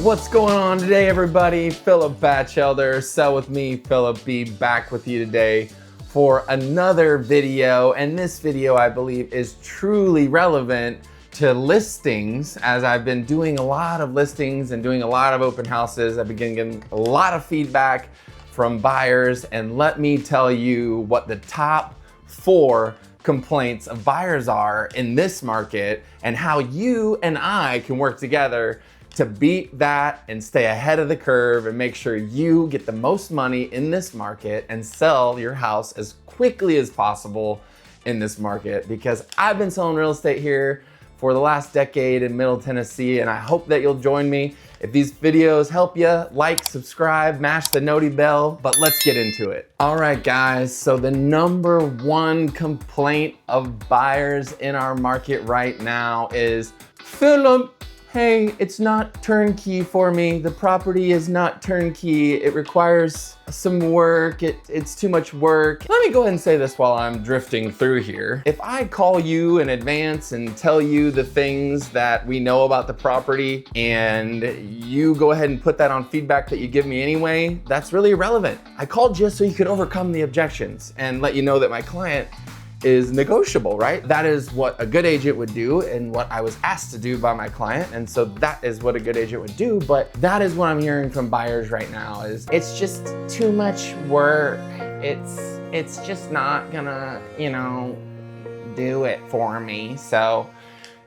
What's going on today, everybody? Phillip Batchelder, Sell With Me, Phillip B, back with you today for another video. And this video, I believe, is truly relevant to listings, as I've been doing a lot of listings and doing a lot of open houses. I've been getting a lot of feedback from buyers, and let me tell you what the top 4 complaints of buyers are in this market and how you and I can work together to beat that and stay ahead of the curve and make sure you get the most money in this market and sell your house as quickly as possible in this market. Because I've been selling real estate here for the last decade in Middle Tennessee, and I hope that you'll join me. If these videos help you, like, subscribe, mash the noti bell, but let's get into it. All right, guys, so the number 1 complaint of buyers in our market right now is, Phillip, hey, it's not turnkey for me. The property is not turnkey. It requires some work. It's too much work. Let me go ahead and say this while I'm drifting through here. If I call you in advance and tell you the things that we know about the property and you go ahead and put that on feedback that you give me anyway, that's really irrelevant. I called you so you could overcome the objections and let you know that my client is negotiable, right? That is what a good agent would do and what I was asked to do by my client. And so that is what a good agent would do. But that is what I'm hearing from buyers right now is it's just too much work. It's just not gonna, do it for me. So,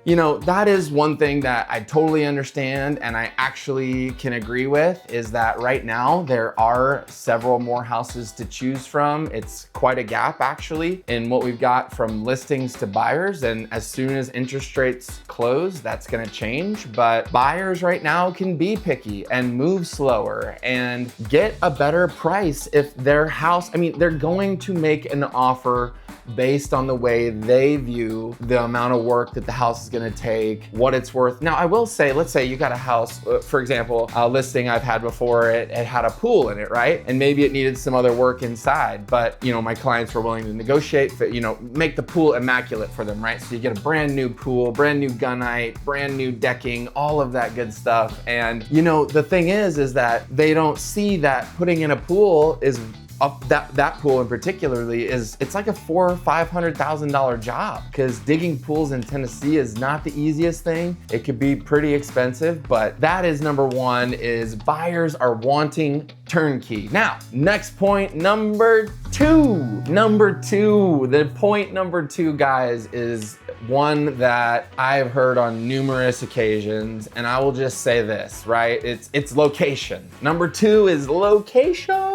that is one thing that I totally understand and I actually can agree with, is that right now there are several more houses to choose from. It's quite a gap actually in what we've got from listings to buyers. And as soon as interest rates close, that's gonna change. But buyers right now can be picky and move slower and get a better price if their house, they're going to make an offer based on the way they view the amount of work that the house is gonna take, what it's worth. Now, I will say, let's say you got a house, for example, a listing I've had before, it had a pool in it, right? And maybe it needed some other work inside, but my clients were willing to negotiate, make the pool immaculate for them, right? So you get a brand new pool, brand new gunite, brand new decking, all of that good stuff. And the thing is that they don't see that putting in a pool is that pool in particularly it's like a $400,000 or $500,000 job, because digging pools in Tennessee is not the easiest thing. It could be pretty expensive, but that is number 1, is buyers are wanting turnkey. Now, next point, number 2. The point number 2, guys, is one that I've heard on numerous occasions, and I will just say this, right? It's location. Number 2 is location.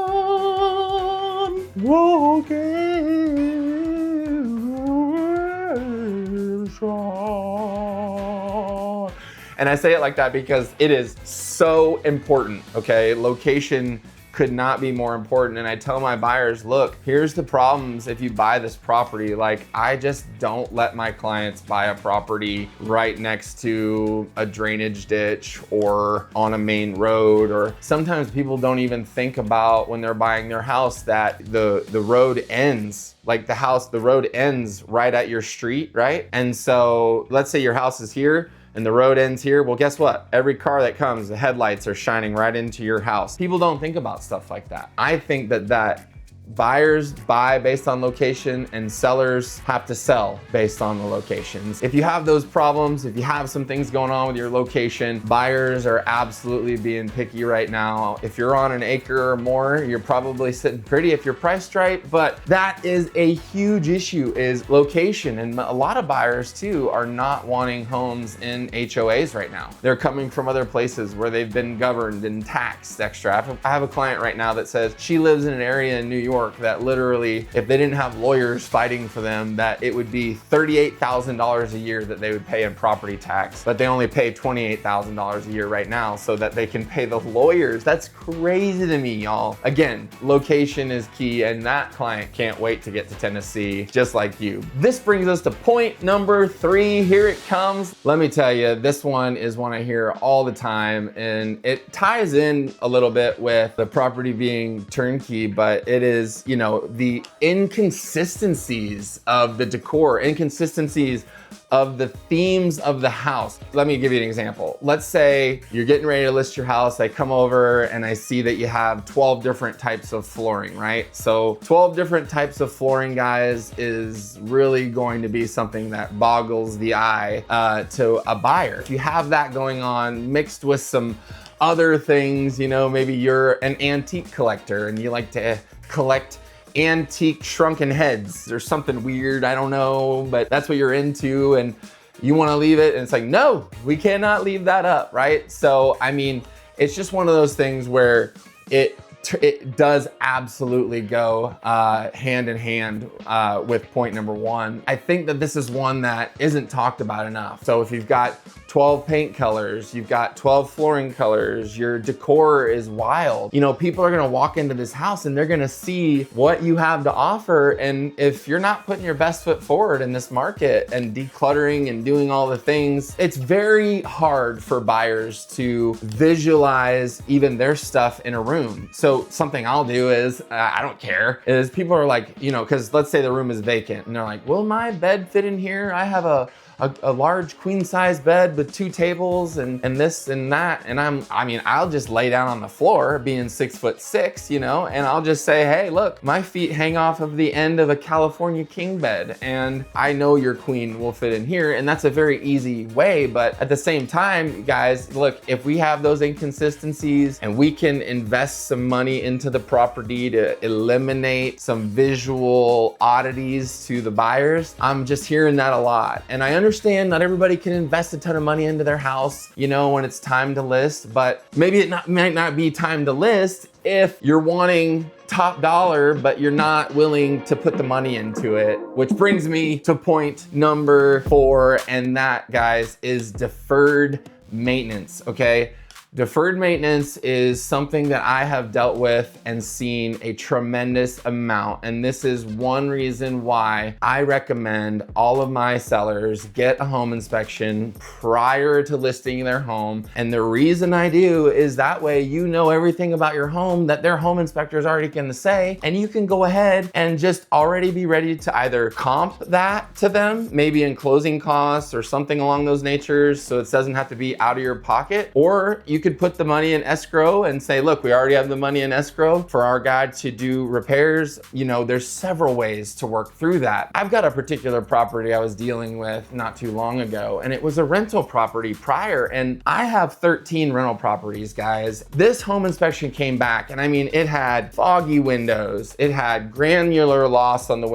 And I say it like that because it is so important, okay? Location could not be more important. And I tell my buyers, look, here's the problems if you buy this property. Like, I just don't let my clients buy a property right next to a drainage ditch or on a main road. Or sometimes people don't even think about, when they're buying their house, that the road ends. Like the road ends right at your street, right? And so let's say your house is here and the road ends here. Well, guess what? Every car that comes, the headlights are shining right into your house. People don't think about stuff like that. I think that buyers buy based on location and sellers have to sell based on the locations. If you have those problems, if you have some things going on with your location, buyers are absolutely being picky right now. If you're on an acre or more, you're probably sitting pretty if you're priced right, but that is a huge issue, is location. And a lot of buyers too are not wanting homes in HOAs right now. They're coming from other places where they've been governed and taxed extra. I have a client right now that says she lives in an area in New York that literally, if they didn't have lawyers fighting for them, that it would be $38,000 a year that they would pay in property tax, but they only pay $28,000 a year right now so that they can pay the lawyers. That's crazy to me, y'all. Again, location is key, and that client can't wait to get to Tennessee, just like you. This brings us to point number 3. Here it comes. Let me tell you, this one is one I hear all the time, and it ties in a little bit with the property being turnkey, but it is is, you know, the inconsistencies of the decor, inconsistencies of the themes of the house. Let me give you an example. Let's say you're getting ready to list your house. I come over and I see that you have 12 different types of flooring, right? So 12 different types of flooring, guys, is really going to be something that boggles the eye to a buyer. If you have that going on mixed with some other things, you know, maybe you're an antique collector and you like to collect antique shrunken heads or something weird, I don't know, but that's what you're into and you want to leave it, and it's like, no, we cannot leave that up, right? So I mean, it's just one of those things where it does absolutely go hand in hand with point number one. I think that this is one that isn't talked about enough. So if you've got 12 paint colors, you've got 12 flooring colors, your decor is wild. You know, people are gonna walk into this house and they're gonna see what you have to offer. And if you're not putting your best foot forward in this market and decluttering and doing all the things, it's very hard for buyers to visualize even their stuff in a room. So something I'll do is, I don't care, is people are like, you know, because let's say the room is vacant and they're like, will my bed fit in here? I have a large queen size bed with 2 tables and this and that. And I'll just lay down on the floor being 6'6", you know, and I'll just say, hey, look, my feet hang off of the end of a California king bed. And I know your queen will fit in here. And that's a very easy way. But at the same time, guys, look, if we have those inconsistencies and we can invest some money into the property to eliminate some visual oddities to the buyers, I'm just hearing that a lot. And I understand not everybody can invest a ton of money into their house, you know, when it's time to list, but maybe it might not be time to list if you're wanting top dollar, but you're not willing to put the money into it. Which brings me to point number 4, and that, guys, is deferred maintenance, okay? Deferred maintenance is something that I have dealt with and seen a tremendous amount. And this is one reason why I recommend all of my sellers get a home inspection prior to listing their home. And the reason I do is that way you know everything about your home that their home inspector is already gonna say, and you can go ahead and just already be ready to either comp that to them, maybe in closing costs or something along those natures, so it doesn't have to be out of your pocket, or you could put the money in escrow and say, look, we already have the money in escrow for our guy to do repairs. You know, there's several ways to work through that. I've got a particular property I was dealing with not too long ago, and it was a rental property prior, and I have 13 rental properties, guys. This home inspection came back, and I mean, it had foggy windows, it had granular loss on the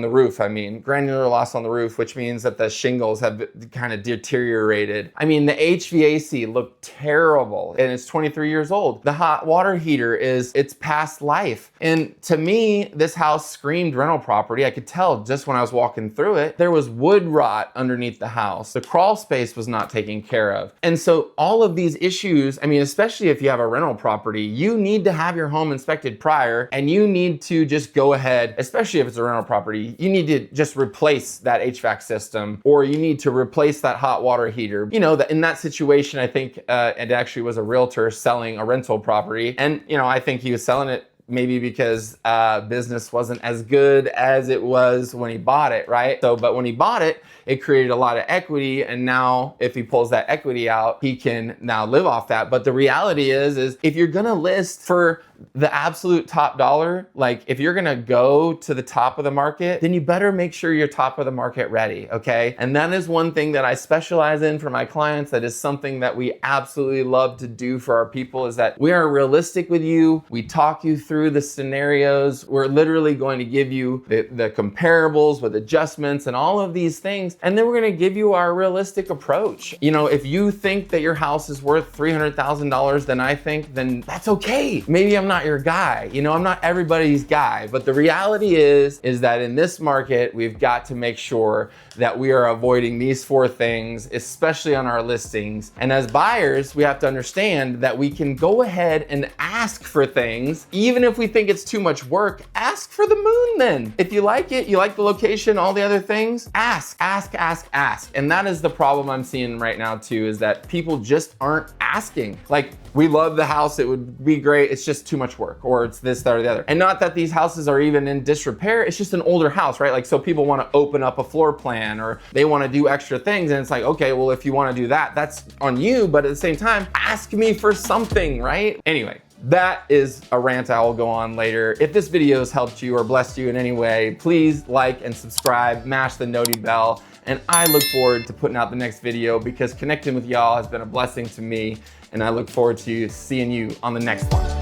roof, granular loss on the roof, which means that the shingles have kind of deteriorated. I mean, the HVAC looked terrible, and it's 23 years old. The hot water heater it's past life. And to me, this house screamed rental property. I could tell just when I was walking through it. There was wood rot underneath the house. The crawl space was not taken care of. And so all of these issues, I mean, especially if you have a rental property, you need to have your home inspected prior, and you need to just go ahead, especially if it's a rental property, you need to just replace that HVAC system, or you need to replace that hot water heater. You know, that in that situation, I think it actually was a realtor selling a rental property. And, you know, I think he was selling it maybe because business wasn't as good as it was when he bought it, right? So, but when he bought it, it created a lot of equity. And now if he pulls that equity out, he can now live off that. But the reality is if you're gonna list for the absolute top dollar, like if you're gonna go to the top of the market, then you better make sure you're top of the market ready, okay? And that is one thing that I specialize in for my clients. That is something that we absolutely love to do for our people, is that we are realistic with you. We talk you through the scenarios. We're literally going to give you the comparables with adjustments and all of these things. And then we're gonna give you our realistic approach. You know, if you think that your house is worth $300,000 then that's okay. Maybe I'm not your guy. You know, I'm not everybody's guy. But the reality is that in this market, we've got to make sure that we are avoiding these 4 things, especially on our listings. And as buyers, we have to understand that we can go ahead and ask for things, even if we think it's too much work, ask for the moon then. If you like it, you like the location, all the other things, ask. And that is the problem I'm seeing right now too, is that people just aren't asking. Like, we love the house, it would be great, it's just too much work, or it's this, that, or the other. And not that these houses are even in disrepair, it's just an older house, right? Like, so people wanna open up a floor plan, or they wanna do extra things, and it's like, okay, well, if you wanna do that, that's on you, but at the same time, ask me for something, right? Anyway, that is a rant I will go on later. If this video has helped you or blessed you in any way, please like and subscribe, mash the noti bell, and I look forward to putting out the next video because connecting with y'all has been a blessing to me, and I look forward to seeing you on the next one.